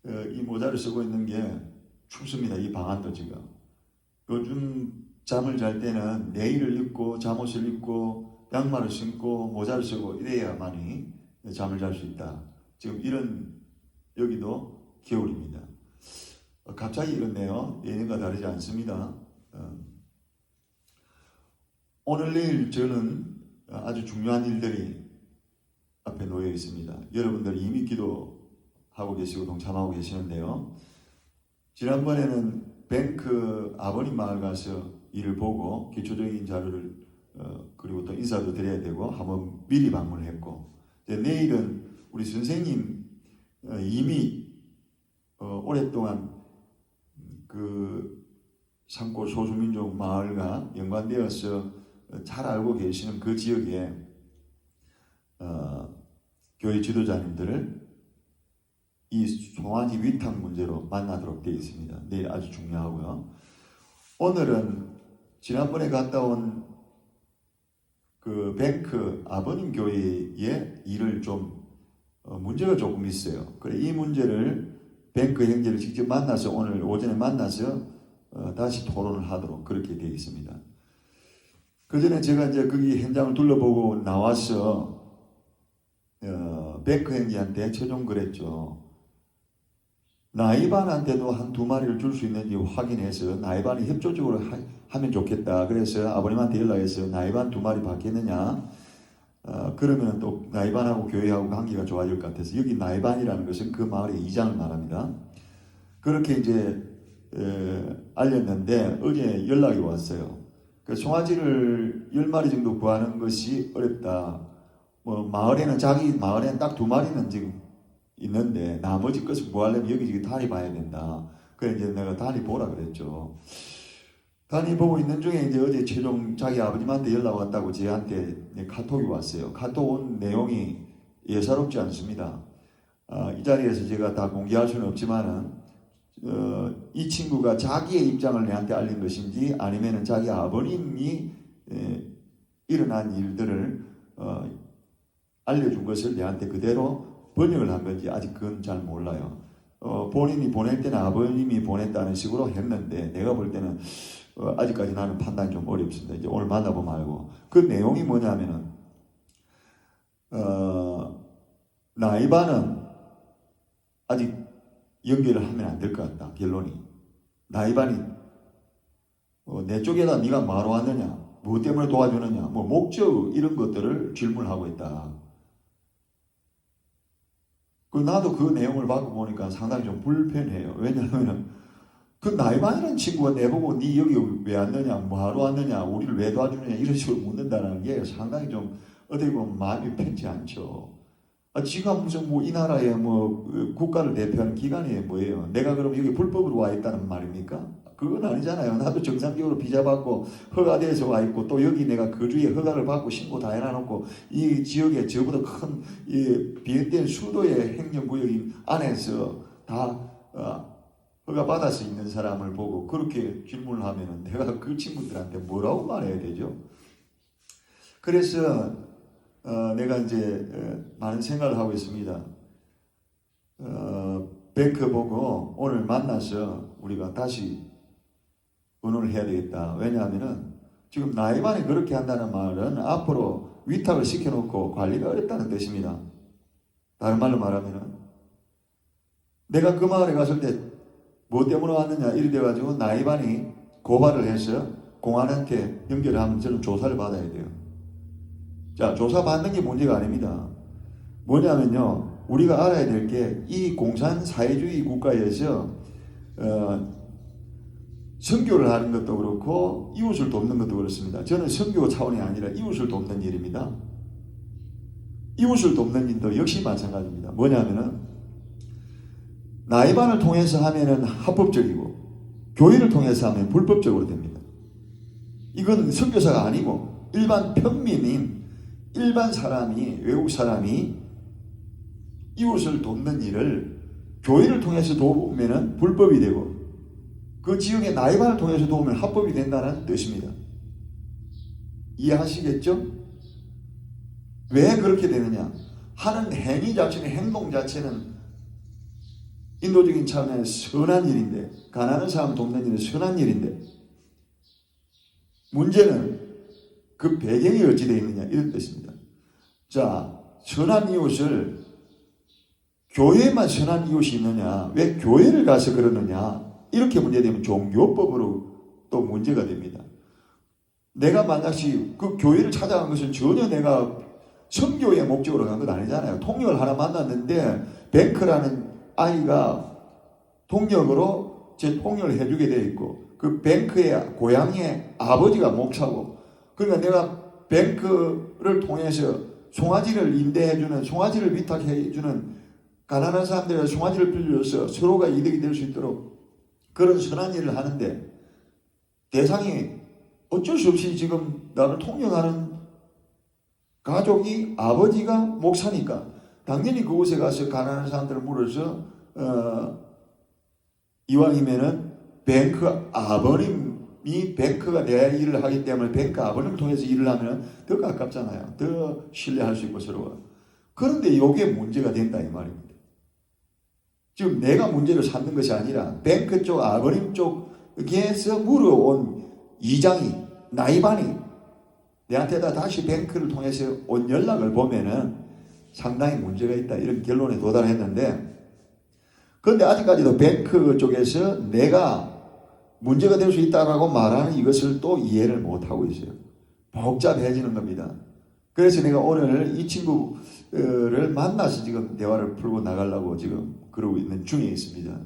이 모자를 쓰고 있는 게 춥습니다. 이 방안도 지금. 요즘 잠을 잘 때는 내일을 입고 잠옷을 입고 양말을 신고 모자를 쓰고 이래야만이 잠을 잘 수 있다. 지금 이런 여기도 겨울입니다. 갑자기 이렇네요. 예년과 다르지 않습니다. 오늘 내일 저는 아주 중요한 일들이 앞에 놓여 있습니다. 여러분들이 이미 기도하고 계시고 동참하고 계시는데요. 지난번에는 뱅크 아버님 마을 가서 일을 보고 기초적인 자료를 그리고 또 인사도 드려야 되고 한번 미리 방문을 했고, 내일은 우리 선생님 이미 오랫동안 그 산골 소수민족 마을과 연관되어서 잘 알고 계시는 그 지역에 교회 지도자님들을 이 송아지 위탁 문제로 만나도록 되어 있습니다. 내일 아주 중요하고요. 오늘은 지난번에 갔다 온 그 뱅크 아버님 교회의 일을 좀 문제가 조금 있어요. 그래 이 문제를 뱅크 형제를 직접 만나서 오늘 오전에 만나서 다시 토론을 하도록 그렇게 되어 있습니다. 그 전에 제가 이제 거기 현장을 둘러보고 나와서 뱅크 형제한테 최종 그랬죠. 나이반한테도 한 2마리를 줄 수 있는지 확인해서 나이반이 협조적으로 하면 좋겠다. 그래서 아버님한테 연락해서 나이반 2마리 받겠느냐. 그러면 또 나이반하고 교회하고 관계가 좋아질 것 같아서, 여기 나이반이라는 것은 그 마을의 이장을 말합니다. 그렇게 이제 알렸는데 어제 연락이 왔어요. 그 송아지를 10마리 정도 구하는 것이 어렵다. 마을에는 자기 마을에는 딱 2마리는 지금 있는데 나머지 것을 뭐 하려면 여기저기 다니 봐야 된다. 그래 이제 내가 다니 보라 그랬죠. 다니 보고 있는 중에 이제 어제 최종 자기 아버님한테 연락 왔다고 저한테 카톡이 왔어요. 카톡 온 내용이 예사롭지 않습니다. 이 자리에서 제가 다 공개할 수는 없지만은 이 친구가 자기의 입장을 내한테 알린 것인지 아니면은 자기 아버님이 일어난 일들을 알려준 것을 내한테 그대로 번역을 한 건지 아직 그건 잘 몰라요. 본인이 보낼 때는 아버님이 보냈다는 식으로 했는데 내가 볼 때는 아직까지 나는 판단이 좀 어렵습니다. 이제 오늘 만나보면 알고. 그 내용이 뭐냐면은 나이반은 아직 연결을 하면 안 될 것 같다. 결론이. 나이반이 내 쪽에다 네가 뭐하러 왔느냐, 뭐 때문에 도와주느냐, 뭐 목적 이런 것들을 질문하고 있다. 나도 그 내용을 받고 보니까 상당히 좀 불편해요. 왜냐하면 그 나이반이라는 친구가 내보고 네 여기 왜 왔느냐, 뭐하러 왔느냐, 우리를 왜 도와주느냐 이런 식으로 묻는다는 게 상당히 좀 어떻게 보면 마음이 편치 않죠. 지가 무슨 뭐 이 나라의 뭐 국가를 대표하는 기관이 뭐예요? 내가 그럼 여기 불법으로 와 있다는 말입니까? 그건 아니잖아요. 나도 정상적으로 비자 받고 허가돼서 와 있고, 또 여기 내가 거주에 허가를 받고 신고 다 해놔놓고 이 지역에 저보다 큰 비롯된 수도의 행정구역 안에서 다 허가 받아서 있는 사람을 보고 그렇게 질문을 하면은 내가 그 친구들한테 뭐라고 말해야 되죠? 그래서 내가 이제 많은 생각을 하고 있습니다. 뱅크 보고 오늘 만나서 우리가 다시 의논을 해야 되겠다. 왜냐하면은 지금 나이반이 그렇게 한다는 말은 앞으로 위탁을 시켜놓고 관리가 어렵다는 뜻입니다. 다른 말로 말하면은 내가 그 마을에 갔을 때 뭐 때문에 왔느냐 이래 돼가지고 나이반이 고발을 해서 공안한테 연결을 하면 저는 조사를 받아야 돼요. 자, 조사 받는 게 문제가 아닙니다. 뭐냐면요, 우리가 알아야 될 게 이 공산사회주의 국가에서 선교를 하는 것도 그렇고 이웃을 돕는 것도 그렇습니다. 저는 선교 차원이 아니라 이웃을 돕는 일입니다. 이웃을 돕는 일도 역시 마찬가지입니다. 뭐냐면은 나이반을 통해서 하면은 합법적이고 교회를 통해서 하면 불법적으로 됩니다. 이건 선교사가 아니고 일반 평민인 일반 사람이, 외국 사람이 이웃을 돕는 일을 교회를 통해서 도우면 불법이 되고 그 지역의 나이반을 통해서 도우면 합법이 된다는 뜻입니다. 이해하시겠죠? 왜 그렇게 되느냐? 하는 행위 자체는, 행동 자체는 인도적인 차원에서 선한 일인데, 가난한 사람 돕는 일은 선한 일인데, 문제는 그 배경이 어찌 되어 있느냐 이런 뜻입니다. 자, 선한 이웃을 교회만 선한 이웃이 있느냐, 왜 교회를 가서 그러느냐, 이렇게 문제되면 종교법으로 또 문제가 됩니다. 내가 만약에 그 교회를 찾아간 것은 전혀 내가 선교의 목적으로 간 건 아니잖아요. 통역을 하나 만났는데 뱅크라는 아이가 통역으로 제 통역을 해주게 되어 있고, 그 뱅크의 고향의 아버지가 목사고, 그러니까 내가 뱅크를 통해서 송아지를 임대해주는, 송아지를 위탁해주는 가난한 사람들에게 송아지를 빌려줘서 서로가 이득이 될 수 있도록 그런 선한 일을 하는데, 대상이 어쩔 수 없이 지금 나를 통역하는 가족이 아버지가 목사니까 당연히 그곳에 가서 가난한 사람들을 물어서 이왕이면은 뱅크 아버님이 뱅크가 내 일을 하기 때문에 뱅크 아버님을 통해서 일을 하면 더 가깝잖아요. 더 신뢰할 수 있고 서로가. 그런데 이게 문제가 된다 이 말입니다. 지금 내가 문제를 삼는 것이 아니라 뱅크 쪽 아버님 쪽에서 물어온 이장이 나이반이 내한테다 다시 뱅크를 통해서 온 연락을 보면은 상당히 문제가 있다 이런 결론에 도달했는데, 그런데 아직까지도 뱅크 쪽에서 내가 문제가 될 수 있다라고 말하는 이것을 또 이해를 못하고 있어요. 복잡해지는 겁니다. 그래서 내가 오늘 이 친구를 만나서 지금 대화를 풀고 나가려고 지금 그러고 있는 중에 있습니다.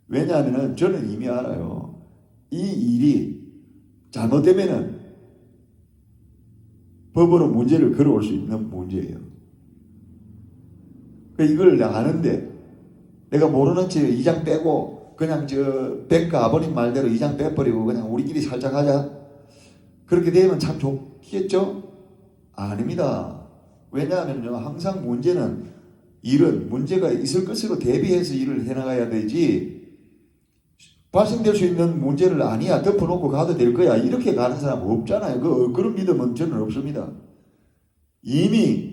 왜냐하면 저는 이미 알아요. 이 일이 잘못되면은 법으로 문제를 걸어올 수 있는 문제예요. 이걸 아는데 내가 모르는 채 이장 빼고 그냥 저 뱅크 아버님 말대로 이장 빼버리고 그냥 우리끼리 살짝 하자, 그렇게 되면 참 좋겠죠? 아닙니다. 왜냐하면요, 항상 문제는 일은 문제가 있을 것으로 대비해서 일을 해나가야 되지, 발생될 수 있는 문제를 아니야 덮어놓고 가도 될 거야 이렇게 가는 사람 없잖아요. 그런 믿음은 저는 없습니다. 이미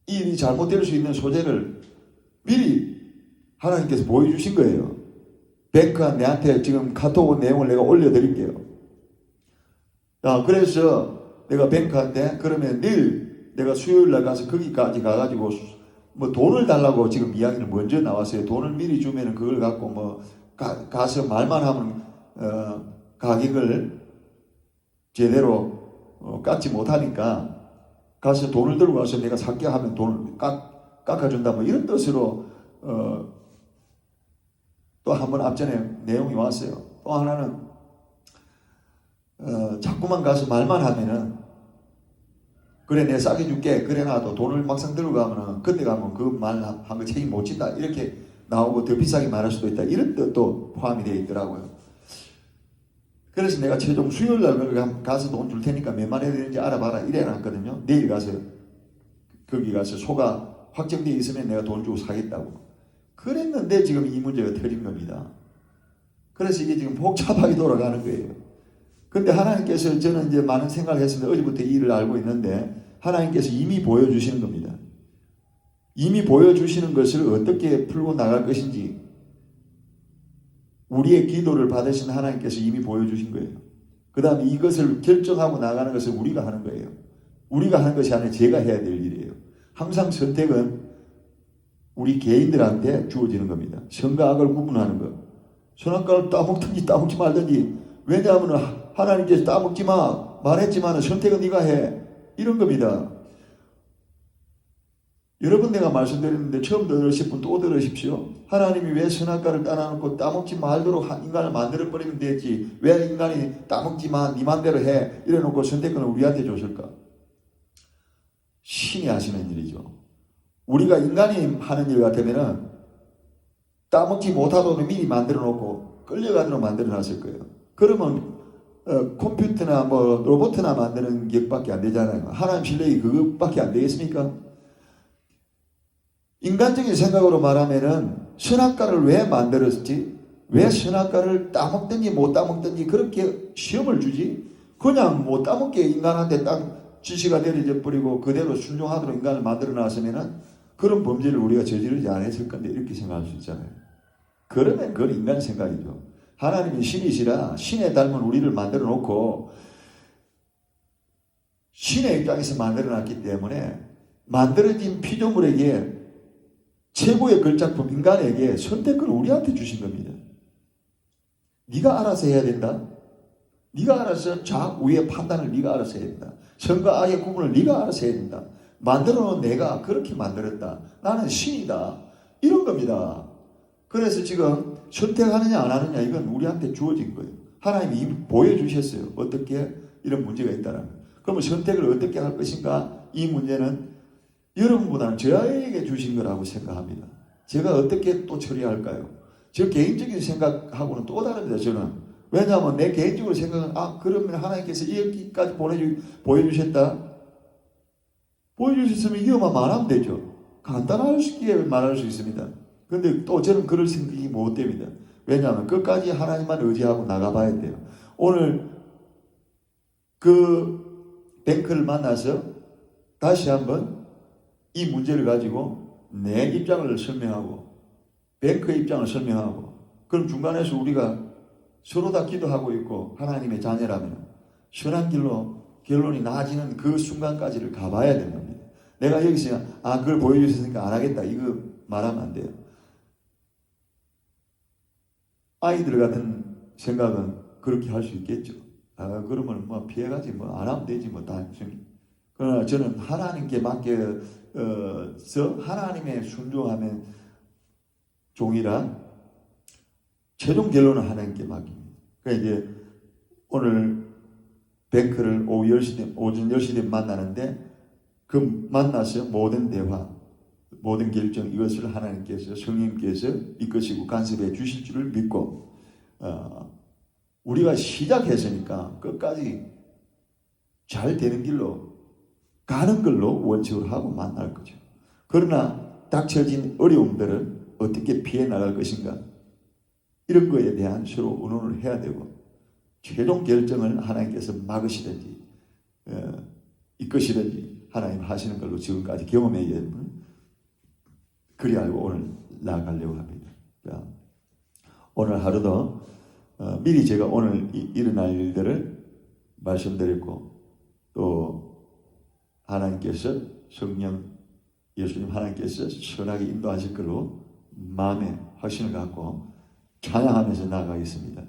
일이 잘못될 수 있는 소재를 미리 하나님께서 보여주신 거예요. 뱅크가 내한테 지금 카톡 온 내용을 내가 올려드릴게요. 자, 그래서 내가 뱅크한테 그러면 내일 내가 수요일날 가서 거기까지 가가지고 뭐 돈을 달라고 지금 이야기는 먼저 나왔어요. 돈을 미리 주면은 그걸 갖고 뭐 가서 말만 하면 가격을 제대로 깎지 못하니까 가서 돈을 들고 가서 내가 살게 하면 돈을 깎아준다 뭐 이런 뜻으로 또 한 번 앞전에 내용이 왔어요. 또 하나는 자꾸만 가서 말만 하면은 그래 내가 싸게 줄게 그래 놔도 돈을 막상 들고 가면은 그때 가면 그 말 한 거 책임 못 진다 이렇게 나오고 더 비싸게 말할 수도 있다 이런 뜻도 포함이 되어 있더라고요. 그래서 내가 최종 수요일날 가서 돈 줄 테니까 몇 마리 해야 되는지 알아봐라 이래 놨거든요. 내일 가서 거기 가서 소가 확정되어 있으면 내가 돈 주고 사겠다고 그랬는데 지금 이 문제가 터진 겁니다. 그래서 이게 지금 복잡하게 돌아가는 거예요. 근데 하나님께서 저는 이제 많은 생각을 했습니다. 어제부터 이 일을 알고 있는데 하나님께서 이미 보여주시는 겁니다. 이미 보여주시는 것을 어떻게 풀고 나갈 것인지 우리의 기도를 받으신 하나님께서 이미 보여주신 거예요. 그 다음에 이것을 결정하고 나가는 것을 우리가 하는 거예요. 우리가 하는 것이 아니라 제가 해야 될 일이에요. 항상 선택은 우리 개인들한테 주어지는 겁니다. 선과 악을 구분하는 것. 선악과를 따먹든지 따먹지 말든지. 왜냐하면 하나님께서 따먹지 마 말했지만 선택은 네가 해. 이런 겁니다. 여러 번 내가 말씀드렸는데 처음 들으실 분 또 들으십시오. 하나님이 왜 선악과를 따놔놓고 따먹지 말도록 인간을 만들어버리면 되지 왜 인간이 따먹지 마 네 맘대로 해 이래놓고 선택권을 우리한테 줬을까? 신이 하시는 일이죠. 우리가 인간이 하는 일 같으면은 따먹지 못하도록 미리 만들어놓고 끌려가도록 만들어놨을 거예요. 그러면 컴퓨터나 뭐 로봇이나 만드는 격밖에 안 되잖아요. 하나님 실력이 그것밖에 안 되겠습니까? 인간적인 생각으로 말하면은 선악과를 왜 만들었지? 왜 선악과를 따먹든지 못 따먹든지 그렇게 시험을 주지? 그냥 못 따먹게 인간한테 딱 지시가 내려져 버리고 그대로 순종하도록 인간을 만들어 놨으면은 그런 범죄를 우리가 저지르지 않았을 건데 이렇게 생각할 수 있잖아요. 그러면 그건 인간의 생각이죠. 하나님이 신이시라 신에 닮은 우리를 만들어 놓고 신의 입장에서 만들어 놨기 때문에 만들어진 피조물에게 최고의 걸작품 인간에게 선택권을 우리한테 주신 겁니다. 네가 알아서 해야 된다. 네가 알아서 좌우의 판단을 네가 알아서 해야 된다. 선과 악의 구분을 네가 알아서 해야 된다. 만들어 놓은 내가 그렇게 만들었다. 나는 신이다. 이런 겁니다. 그래서 지금 선택하느냐 안 하느냐 이건 우리한테 주어진 거예요. 하나님이 이미 보여주셨어요. 어떻게 이런 문제가 있다는 거예요. 그러면 선택을 어떻게 할 것인가? 이 문제는 여러분보다는 저에게 주신 거라고 생각합니다. 제가 어떻게 또 처리할까요? 저 개인적인 생각하고는 또 다릅니다. 저는. 왜냐하면 내 개인적으로 생각은 그러면 하나님께서 여기까지 보여주셨다. 보여주셨으면 이것만 말하면 되죠. 간단하게 말할 수 있습니다. 근데 또 저는 그럴 생각이 못 됩니다. 왜냐하면 끝까지 하나님만 의지하고 나가봐야 돼요. 오늘 그 뱅크를 만나서 다시 한번 이 문제를 가지고 내 입장을 설명하고 뱅크의 입장을 설명하고 그럼 중간에서 우리가 서로 다 기도하고 있고 하나님의 자녀라면 선한 길로 결론이 나아지는 그 순간까지를 가봐야 되는 겁니다. 내가 여기서 그걸 보여주셨으니까 안 하겠다 이거 말하면 안 돼요. 아이들 같은 생각은 그렇게 할 수 있겠죠. 그러면 뭐 피해가지 뭐 안 하면 되지 뭐 단순히. 그러나 저는 하나님께 맡겨서 하나님의 순종하면 종이라 최종 결론은 하나님께 맡깁니다. 그러니까 이제 오늘 뱅크를 오전 10시 에 만나는데 그 만나서 모든 대화, 모든 결정 이것을 하나님께서 성령님께서 이끄시고 간섭해 주실 줄을 믿고 우리가 시작했으니까 끝까지 잘 되는 길로 가는 걸로 원칙으로 하고 만날 거죠. 그러나 닥쳐진 어려움들을 어떻게 피해 나갈 것인가 이런 거에 대한 서로 의논을 해야 되고 최종 결정을 하나님께서 막으시든지 이끄시든지 하나님 하시는 걸로 지금까지 경험해 여러분 그리 알고 오늘 나아가려고 합니다. 자, 오늘 하루도 미리 제가 오늘 일어날 일들을 말씀드렸고 또 하나님께서 성령 예수님 하나님께서 선하게 인도하실 걸로 마음에 확신을 갖고 찬양하면서 나아가겠습니다.